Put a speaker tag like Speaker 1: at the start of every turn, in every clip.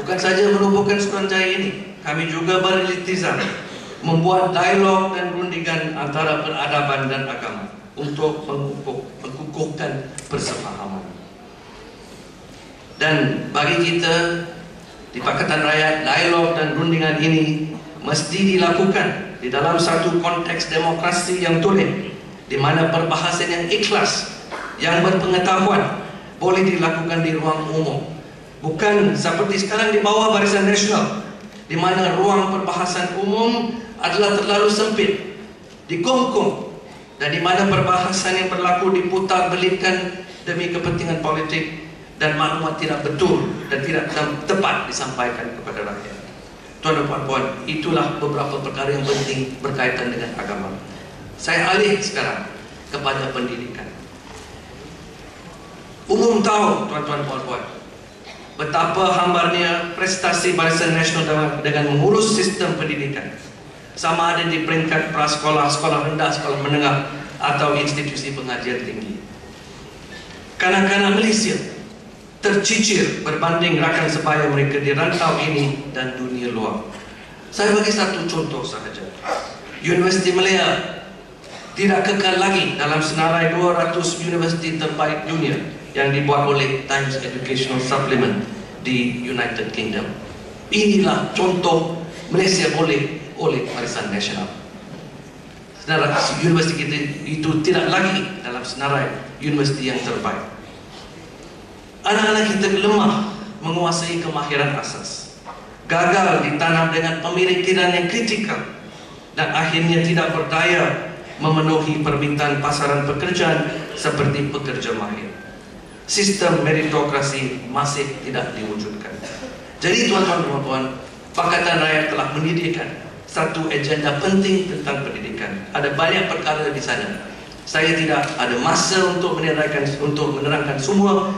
Speaker 1: Bukan saja merupakan Suruhanjaya ini, kami juga beriltizam membuat dialog dan rundingan antara peradaban dan agama untuk mengukuhkan persefahaman. Dan bagi kita di Pakatan Rakyat, dialog dan rundingan ini mesti dilakukan di dalam satu konteks demokrasi yang tulen, di mana perbahasan yang ikhlas, yang berpengetahuan boleh dilakukan di ruang umum. Bukan seperti sekarang di bawah Barisan Nasional, di mana ruang perbahasan umum adalah terlalu sempit, dikongkong, dan di mana perbahasan yang berlaku diputar belitkan demi kepentingan politik dan maklumat tidak betul dan tidak tepat disampaikan kepada rakyat. Tuan dan puan-puan, itulah beberapa perkara yang penting berkaitan dengan agama. Saya alih sekarang kepada pendidikan. Umum tahu, tuan-tuan puan-puan, betapa hambarnya prestasi Barisan Nasional dengan mengurus sistem pendidikan, sama ada di peringkat prasekolah, sekolah rendah, sekolah menengah, atau institusi pengajian tinggi. Kanak-kanak Malaysia tercicir berbanding rakan sebaya mereka di rantau ini dan dunia luar. Saya bagi satu contoh sahaja. Universiti Malaya tidak kekal lagi dalam senarai 200 universiti terbaik dunia yang dibuat oleh Times Educational Supplement di United Kingdom. Inilah contoh Malaysia boleh oleh Barisan Nasional. Senarai universiti kita itu tidak lagi dalam senarai universiti yang terbaik. Anak-anak kita lemah menguasai kemahiran asas, gagal ditanam dengan pemikiran yang kritikal, dan akhirnya tidak berdaya memenuhi permintaan pasaran pekerjaan seperti pekerja mahir. Sistem meritokrasi masih tidak diwujudkan. Jadi tuan-tuan dan puan-puan, Pakatan Rakyat telah menyediakan satu agenda penting tentang pendidikan. Ada banyak perkara di sana. Saya tidak ada masa untuk menerangkan semua,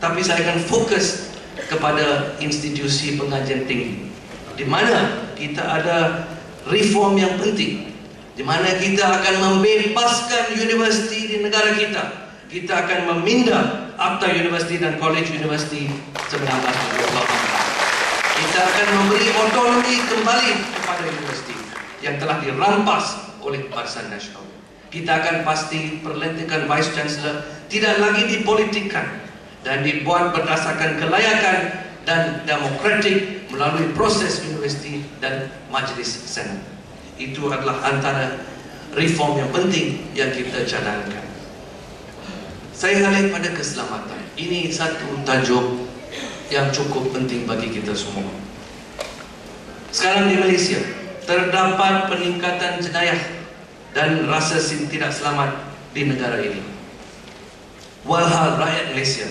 Speaker 1: tapi saya akan fokus kepada institusi pengajian tinggi, di mana kita ada reform yang penting, di mana kita akan membebaskan universiti di negara kita. Kita akan memindah Akta Universiti dan College Universiti 1924. Kita akan memberi otonomi kembali kepada universiti yang telah dirampas oleh Barisan Nasional. Kita akan pasti perlantikan Vice Chancellor tidak lagi dipolitikkan dan dibuat berdasarkan kelayakan dan demokratik melalui proses universiti dan majlis senat. Itu adalah antara reform yang penting yang kita cadangkan. Saya alih pada keselamatan. Ini satu tajuk yang cukup penting bagi kita semua. Sekarang di Malaysia terdapat peningkatan jenayah dan rasa tidak selamat di negara ini. Walhal rakyat Malaysia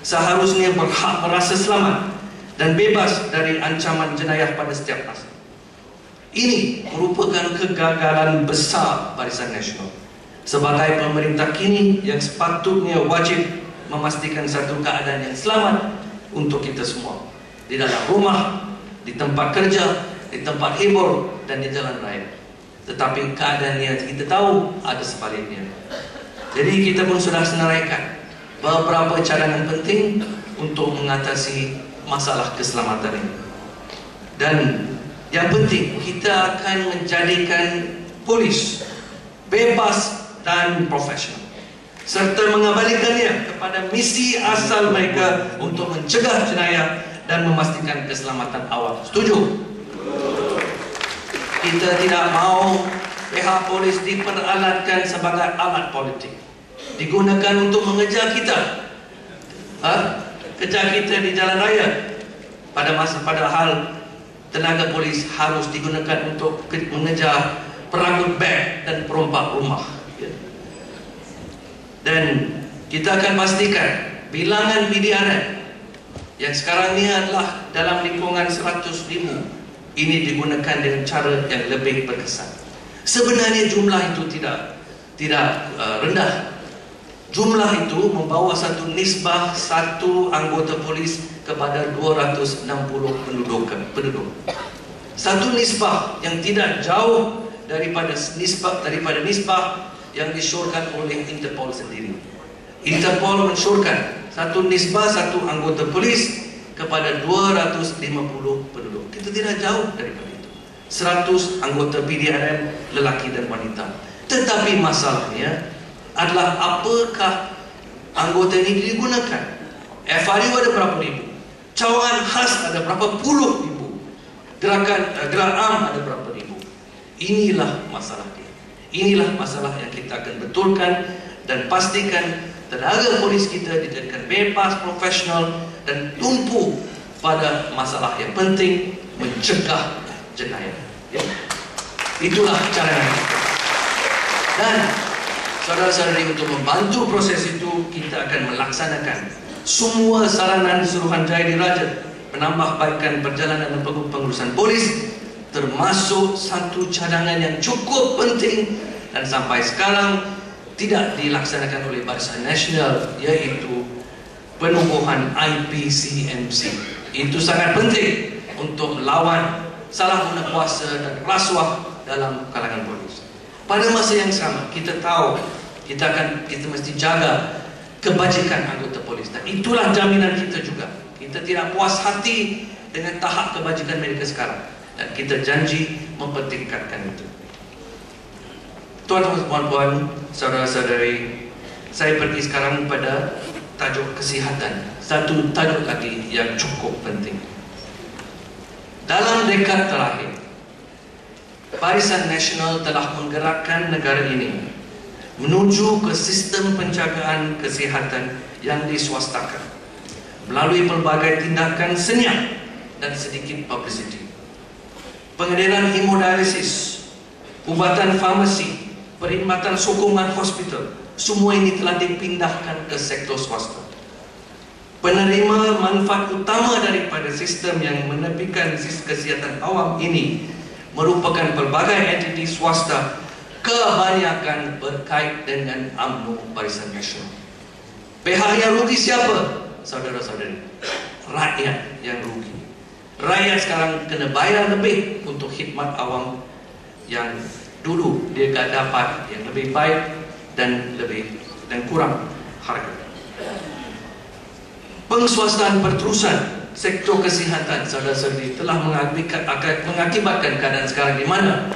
Speaker 1: seharusnya berhak merasa selamat dan bebas dari ancaman jenayah pada setiap masa. Ini merupakan kegagalan besar Barisan Nasional sebagai pemerintah kini yang sepatutnya wajib memastikan satu keadaan yang selamat untuk kita semua, di dalam rumah, di tempat kerja, di tempat hibur, dan di jalan raya. Tetapi keadaannya kita tahu ada sebaliknya. Jadi kita pun sudah senaraikan beberapa cadangan penting untuk mengatasi masalah keselamatan ini. Dan yang penting, kita akan menjadikan polis bebas dan profesional, serta mengembalikannya kepada misi asal mereka untuk mencegah jenayah dan memastikan keselamatan awam. Setuju? Kita tidak mau pihak polis diperalatkan sebagai alat politik, digunakan untuk mengejar kita, kejar kita di jalan raya. Padahal tenaga polis harus digunakan untuk mengejar peragut beg dan perompak rumah. Dan kita akan pastikan bilangan PDRN yang sekarang ini adalah dalam lingkungan 100,000 ini digunakan dengan cara yang lebih berkesan. Sebenarnya jumlah itu tidak rendah. Jumlah itu membawa satu nisbah satu anggota polis kepada 260 penduduk. Satu nisbah yang tidak jauh daripada nisbah yang disyorkan oleh Interpol sendiri. Interpol mensyorkan satu nisbah satu anggota polis kepada 250 penduduk. Kita tidak jauh daripada itu. 100 anggota PDRM lelaki dan wanita. Tetapi masalahnya adalah apakah anggota ini digunakan. FRU ada berapa ribu, cawangan khas ada berapa puluh ribu, gerak am ada berapa ribu. Inilah masalah dia. Inilah masalah yang kita akan betulkan dan pastikan tenaga polis kita dijadikan bebas, profesional dan tumpu pada masalah yang penting, mencegah jenayah. Ya. Itulah caranya. Dan saudara-saudari, untuk membantu proses itu, kita akan melaksanakan semua saranan Suruhanjaya Diraja menambahbaikkan perjalanan dan pengurusan polis, termasuk satu cadangan yang cukup penting dan sampai sekarang tidak dilaksanakan oleh Barisan Nasional, yaitu penubuhan IPCMC. Itu sangat penting untuk melawan salah guna kuasa dan rasuah dalam kalangan polis. Pada masa yang sama, kita tahu kita mesti jaga kebajikan anggota polis, dan itulah jaminan kita juga. Kita tidak puas hati dengan tahap kebajikan mereka sekarang, dan kita janji mempertingkatkan itu. Tuan-tuan, puan-puan, saudara-saudari, saya pergi sekarang pada tajuk kesihatan. Satu tajuk lagi yang cukup penting. Dalam dekad terakhir, Barisan Nasional telah menggerakkan negara ini menuju ke sistem penjagaan kesihatan yang diswastakan melalui pelbagai tindakan senyap dan sedikit publicity. Pengedaran hemodialisis, ubatan farmasi, perkhidmatan sokongan hospital, semua ini telah dipindahkan ke sektor swasta. Penerima manfaat utama daripada sistem yang menepikan kesihatan awam ini merupakan pelbagai entiti swasta, kebanyakan berkait dengan UMNO Barisan Nasional. Pihak yang rugi siapa? Saudara-saudari, rakyat yang rugi. Rakyat sekarang kena bayar lebih untuk khidmat awam yang dulu dia tak dapat yang lebih baik dan kurang harga. Pengswastaan berterusan sektor kesihatan, saudara-saudari, telah mengakibatkan keadaan sekarang di mana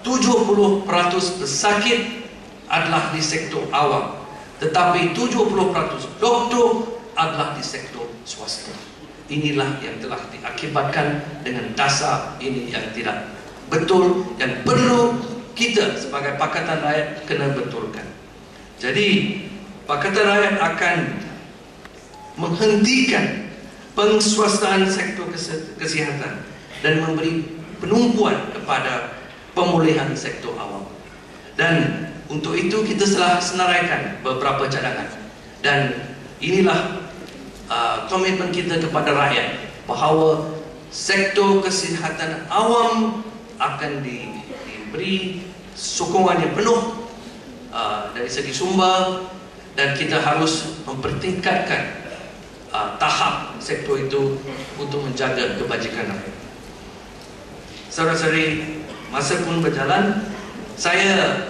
Speaker 1: 70% pesakit adalah di sektor awam, tetapi 70% doktor adalah di sektor swasta. Inilah yang telah diakibatkan dengan dasar ini yang tidak betul, yang perlu kita sebagai Pakatan Rakyat kena betulkan. Jadi Pakatan Rakyat akan menghentikan pengswastaan sektor kesihatan dan memberi penumpuan kepada pemulihan sektor awam. Dan untuk itu kita telah senaraikan beberapa cadangan, dan inilah komitmen kita kepada rakyat bahawa sektor kesihatan awam akan diberi sokongan yang penuh dari segi sumber, dan kita harus mempertingkatkan tahap sektor itu untuk menjaga kebajikan rakyat. Saudara-saudari, masa pun berjalan, saya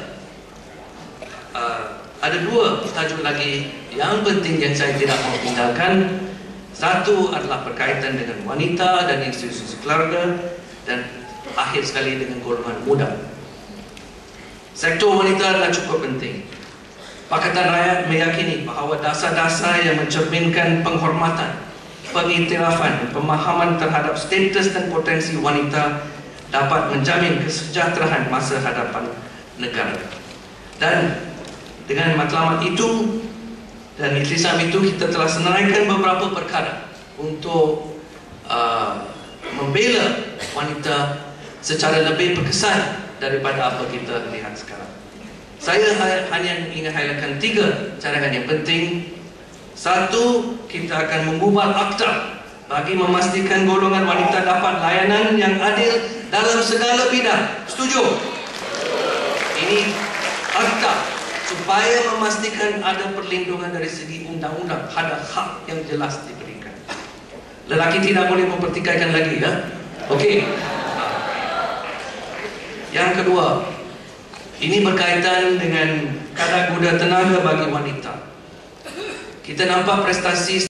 Speaker 1: ada dua tajuk lagi yang penting yang saya tidak mau tinggalkan. Satu adalah berkaitan dengan wanita dan institusi keluarga, dan akhir sekali dengan golongan muda. Sektor wanita adalah cukup penting. Pakatan Rakyat meyakini bahawa dasar-dasar yang mencerminkan penghormatan, pengiktirafan dan pemahaman terhadap status dan potensi wanita dapat menjamin kesejahteraan masa hadapan negara. Dan dengan matlamat itu dan iltisam itu, kita telah senaraikan beberapa perkara untuk membela wanita secara lebih berkesan daripada apa kita lihat sekarang. Saya hanya ingin highlightkan 3 cadangan yang penting. Satu, kita akan mengubah akta bagi memastikan golongan wanita dapat layanan yang adil dalam segala bidang. Setuju? Ini akta supaya memastikan ada perlindungan dari segi undang-undang, ada hak yang jelas diberikan. Lelaki tidak boleh mempertikaikan lagi, ya? Okey. Yang kedua, ini berkaitan dengan kadar guna tenaga bagi wanita. Kita nampak prestasi